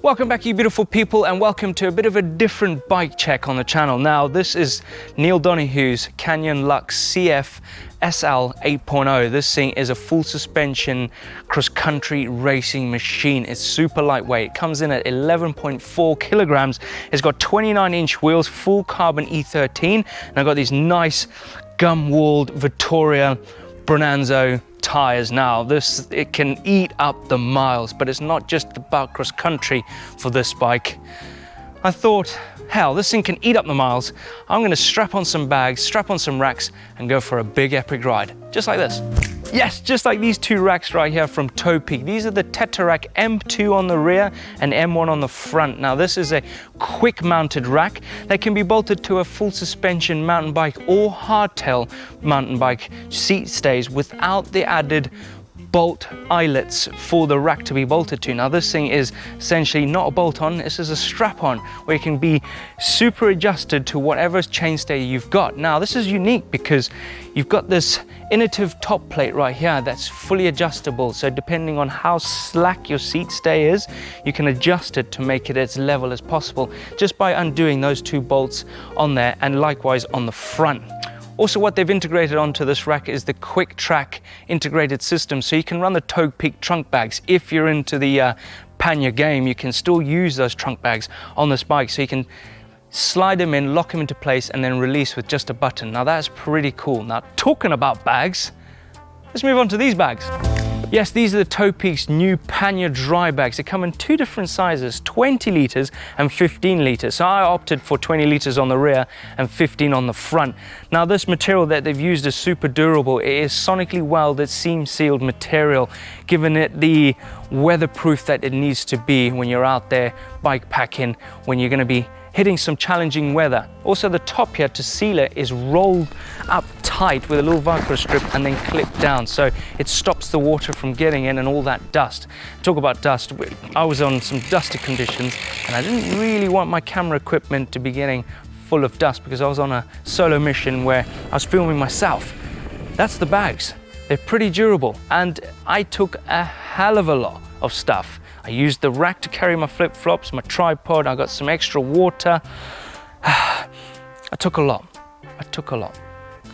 Welcome back, you beautiful people, and welcome to a bit of a different bike check on the channel. Now, this is Neil Donohue's Canyon Lux CF SL 8.0. This thing is a full suspension cross-country racing machine. It's super lightweight. It comes in at 11.4 kilograms. It's got 29-inch wheels, full carbon E13, and I've got these nice gum-walled Vittoria Bonanza tires. Now it can eat up the miles, but it's not just about cross country for this bike. I thought, hell, this thing can eat up the miles. I'm going to strap on some bags, strap on some racks, and go for a big epic ride, just like this. Yes, just like these two racks right here from Topeak. These are the TetraRack M2 on the rear and M1 on the front. Now, this is a quick mounted rack that can be bolted to a full suspension mountain bike or hardtail mountain bike seat stays without the added bolt eyelets for the rack to be bolted to. Now, this thing is essentially not a bolt on, this is a strap on where it can be super adjusted to whatever chainstay you've got. Now, this is unique because you've got this innovative top plate right here that's fully adjustable. So depending on how slack your seat stay is, you can adjust it to make it as level as possible just by undoing those two bolts on there, and likewise on the front. Also, what they've integrated onto this rack is the quick track integrated system, so you can run the Topeak trunk bags. If you're into the pannier game, you can still use those trunk bags on this bike, so you can slide them in, lock them into place, and then release with just a button. Now, that's pretty cool. Now, talking about bags, let's move on to these bags. Yes, these are the Topeak's new pannier dry bags. They come in two different sizes, 20 litres and 15 litres. So I opted for 20 litres on the rear and 15 on the front. Now, this material that they've used is super durable. It is sonically welded, seam sealed material, giving it the weatherproof that it needs to be when you're out there bike packing, when you're going to be hitting some challenging weather. Also, the top here to seal it is rolled up tight with a little Velcro strip and then clipped down, so it stops the water from getting in and all that dust. Talk about dust, I was on some dusty conditions and I didn't really want my camera equipment to be getting full of dust because I was on a solo mission where I was filming myself. That's the bags. They're pretty durable, and I took a hell of a lot of stuff. I used the rack to carry my flip-flops, my tripod, I got some extra water. I took a lot.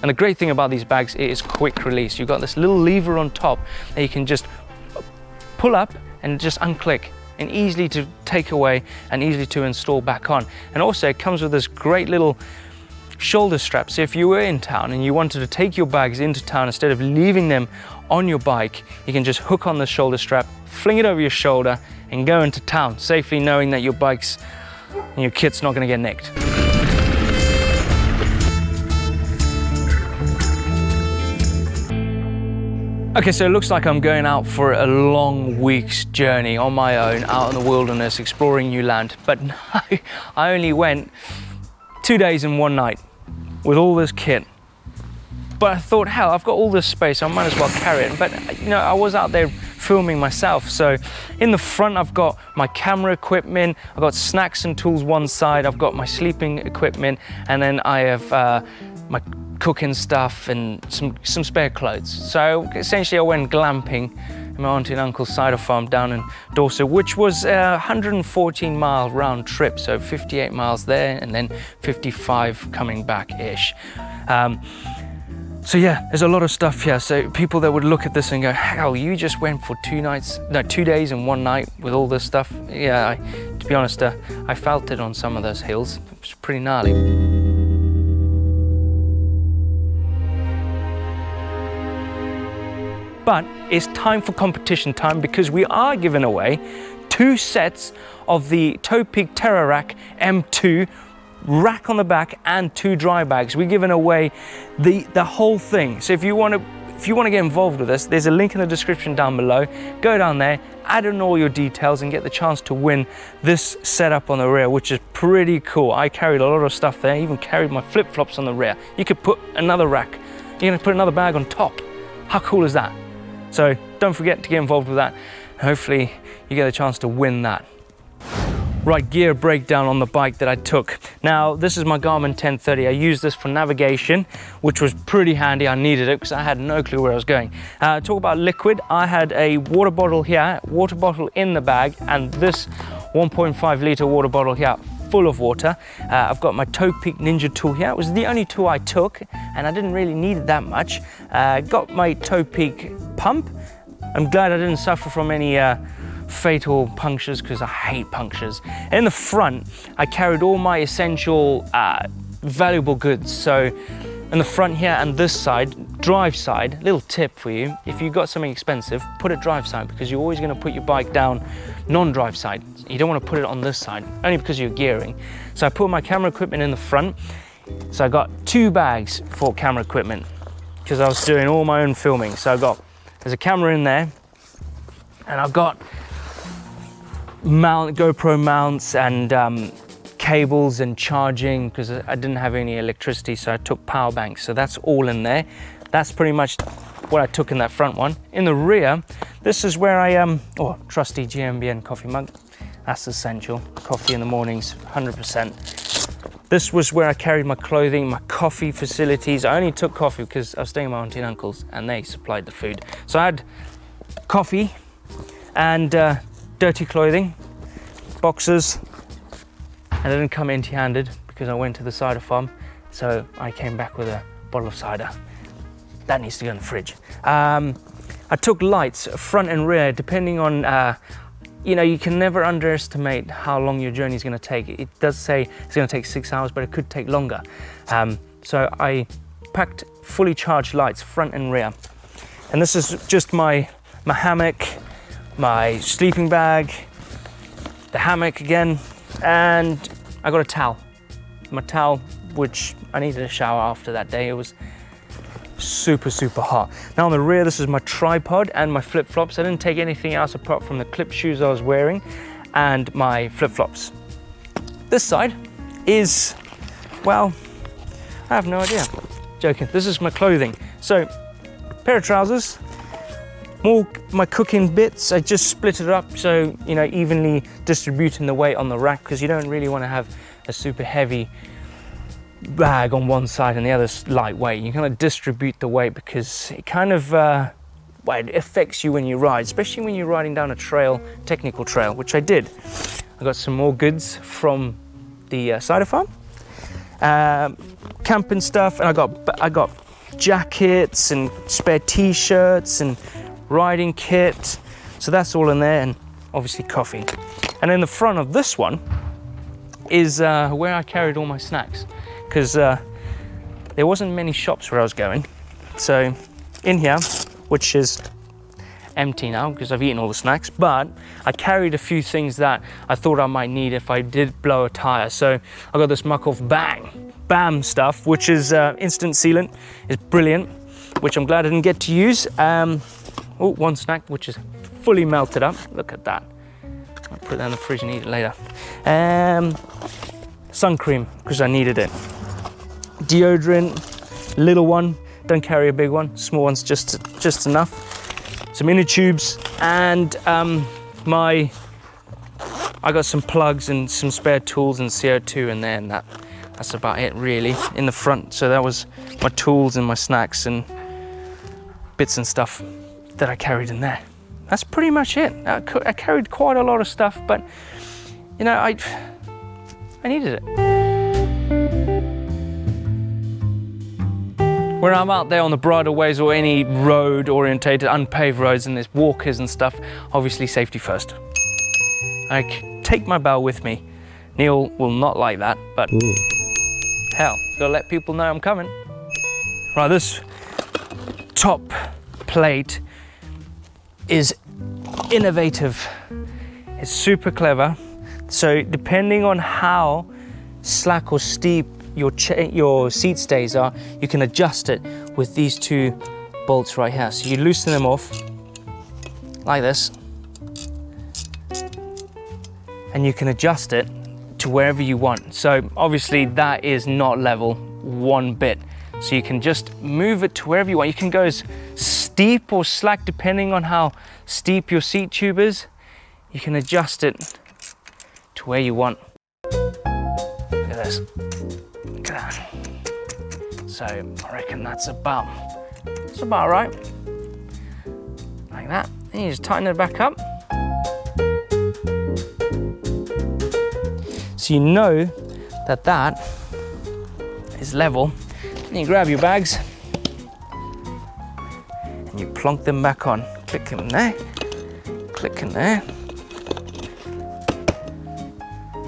And the great thing about these bags, it is quick release. You've got this little lever on top that you can just pull up and just unclick, and easily to take away and easily to install back on. And also it comes with this great little shoulder strap. So if you were in town and you wanted to take your bags into town, instead of leaving them on your bike, you can just hook on the shoulder strap, fling it over your shoulder, and go into town safely, knowing that your bike's and your kit's not going to get nicked. Okay, so it looks like I'm going out for a long week's journey on my own, out in the wilderness, exploring new land. But no, I only went 2 days and 1 night with all this kit. But I thought, hell, I've got all this space, I might as well carry it. But you know, I was out there filming myself. So in the front, I've got my camera equipment, I've got snacks and tools one side, I've got my sleeping equipment, and then I have my cooking stuff and some spare clothes. So essentially I went glamping in my auntie and uncle's cider farm down in Dorset, which was a 114-mile round trip, so 58 miles there and then 55 coming back-ish. So yeah, there's a lot of stuff here. So people that would look at this and go, hell, you just went for 2 days and 1 night with all this stuff. Yeah, to be honest, I felt it on some of those hills. It was pretty gnarly. But it's time for competition time, because we are giving away 2 sets of the Topeak TetraRack M2 rack on the back and 2 dry bags. We're giving away the whole thing. So if you want to get involved with us, there's a link in the description down below. Go down there, add in all your details, and get the chance to win this setup on the rear, which is pretty cool. I carried a lot of stuff there, even carried my flip-flops on the rear. You could put another rack, you're gonna put another bag on top. How cool is that? So don't forget to get involved with that. Hopefully you get a chance to win that. Right, gear breakdown on the bike that I took. Now, this is my Garmin 1030. I used this for navigation, which was pretty handy. I needed it because I had no clue where I was going. Talk about liquid. I had a water bottle here, water bottle in the bag, and this 1.5 litre water bottle here, full of water. I've got my Topeak Ninja tool here. It was the only tool I took, and I didn't really need it that much. Got my Topeak pump. I'm glad I didn't suffer from any fatal punctures because I hate punctures. In the front, I carried all my essential valuable goods. So in the front here and this side, drive side, little tip for you, if you've got something expensive, put it drive side, because you're always going to put your bike down non-drive side. You don't want to put it on this side, only because you're gearing. So I put my camera equipment in the front. So I got 2 bags for camera equipment because I was doing all my own filming. So there's a camera in there, and I've got GoPro mounts and cables and charging, because I didn't have any electricity, so I took power banks. So that's all in there. That's pretty much what I took in that front one. In the rear, this is where I trusty GMBN coffee mug. That's essential. Coffee in the mornings, 100%. This was where I carried my clothing, my coffee facilities. I only took coffee because I was staying with my auntie and uncles, and they supplied the food. So I had coffee and dirty clothing, boxes, and I didn't come empty-handed because I went to the cider farm. So I came back with a bottle of cider. That needs to go in the fridge. I took lights, front and rear, depending on, you can never underestimate how long your journey is going to take. It does say it's going to take 6 hours, but it could take longer. So I packed fully charged lights, front and rear. And this is just my hammock, my sleeping bag, the hammock again, and I got a towel. My towel, which I needed a shower after that day. It was super, super hot. Now on the rear, this is my tripod and my flip-flops. I didn't take anything else apart from the clip shoes I was wearing and my flip-flops. This side is, well, I have no idea. Joking. This is my clothing. So, pair of trousers, more my cooking bits. I just split it up so, evenly distributing the weight on the rack, because you don't really want to have a super heavy bag on one side and the other's lightweight. You kind of distribute the weight, because it kind of it affects you when you ride, especially when you're riding down a trail, technical trail, which I did. I got some more goods from the cider farm, camping stuff, and I got jackets and spare t-shirts and riding kit. So that's all in there, and obviously coffee. And in the front of this one is where I carried all my snacks, because there wasn't many shops where I was going. So in here, which is empty now because I've eaten all the snacks, but I carried a few things that I thought I might need if I did blow a tire. So I got this muck-off BAM stuff, which is instant sealant. It's brilliant, which I'm glad I didn't get to use. One snack which is fully melted up. Look at that. I'll put that in the fridge and eat it later. Sun cream, because I needed it. Deodorant, little one. Don't carry a big one. Small one's just enough. Some inner tubes, and I got some plugs and some spare tools and CO2 in there, and that's about it really in the front. So that was my tools and my snacks and bits and stuff that I carried in there. That's pretty much it. I carried quite a lot of stuff, but I needed it. When I'm out there on the bridleways or any road orientated unpaved roads and there's walkers and stuff, obviously safety first. I take my bell with me. Neil will not like that, but hell, gotta let people know I'm coming. Right, this top plate is innovative. It's super clever. So depending on how slack or steep your seat stays are, you can adjust it with these 2 bolts right here. So you loosen them off like this, and you can adjust it to wherever you want. So obviously that is not level one bit. So you can just move it to wherever you want. You can go as steep or slack depending on how steep your seat tube is. You can adjust it to where you want. Look at this. Look at that. So I reckon that's about right. Like that. And you just tighten it back up. So you know that that is level. Then you grab your bags and you plonk them back on. Click them there, click in there.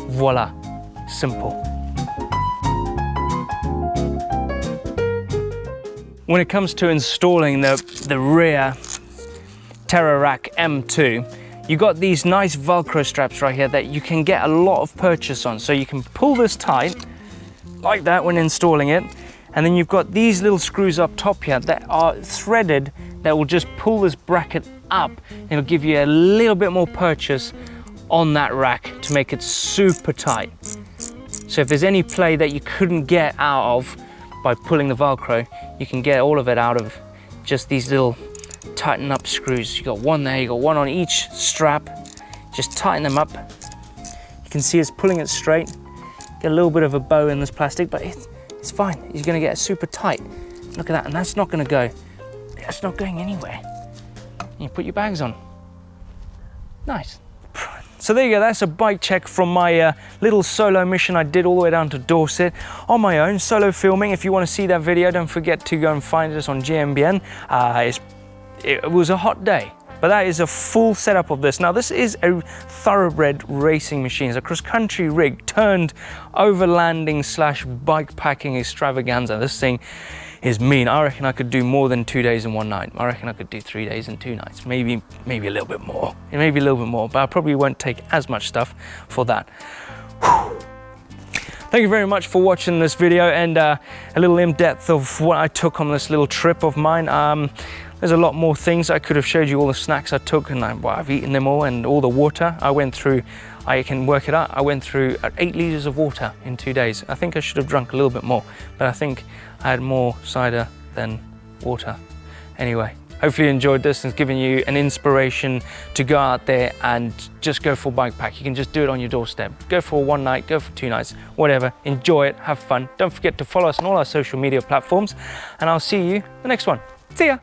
Voila, simple. When it comes to installing the rear TetraRack M2, you got these nice Velcro straps right here that you can get a lot of purchase on. So you can pull this tight like that when installing it, and then you've got these little screws up top here that are threaded that will just pull this bracket up. It'll give you a little bit more purchase on that rack to make it super tight. So if there's any play that you couldn't get out of by pulling the Velcro, you can get all of it out of just these little tighten up screws. You got one there, you got one on each strap. Just tighten them up. You can see it's pulling it straight. Get a little bit of a bow in this plastic, but it's fine. You're gonna get it super tight. Look at that, and that's not gonna go. That's not going anywhere. You put your bags on. Nice. So there you go, that's a bike check from my little solo mission I did all the way down to Dorset on my own, solo filming. If you want to see that video, don't forget to go and find us on GMBN. It was a hot day, but that is a full setup of this. Now this is a thoroughbred racing machine. It's a cross-country rig turned overlanding / bike packing extravaganza. This thing is mean. I reckon I could do more than 2 days and 1 night. I reckon I could do 3 days and 2 nights, maybe a little bit more. Maybe a little bit more, but I probably won't take as much stuff for that. Whew. Thank you very much for watching this video and a little in-depth of what I took on this little trip of mine. There's a lot more things. I could have showed you all the snacks I took, and I've eaten them all, and all the water I went through. I can work it out. I went through 8 liters of water in 2 days. I think I should have drunk a little bit more, but I think I had more cider than water. Anyway, hopefully you enjoyed this and it's given you an inspiration to go out there and just go for bike pack. You can just do it on your doorstep. Go for 1 night, go for 2 nights, whatever. Enjoy it, have fun. Don't forget to follow us on all our social media platforms, and I'll see you the next one. See ya.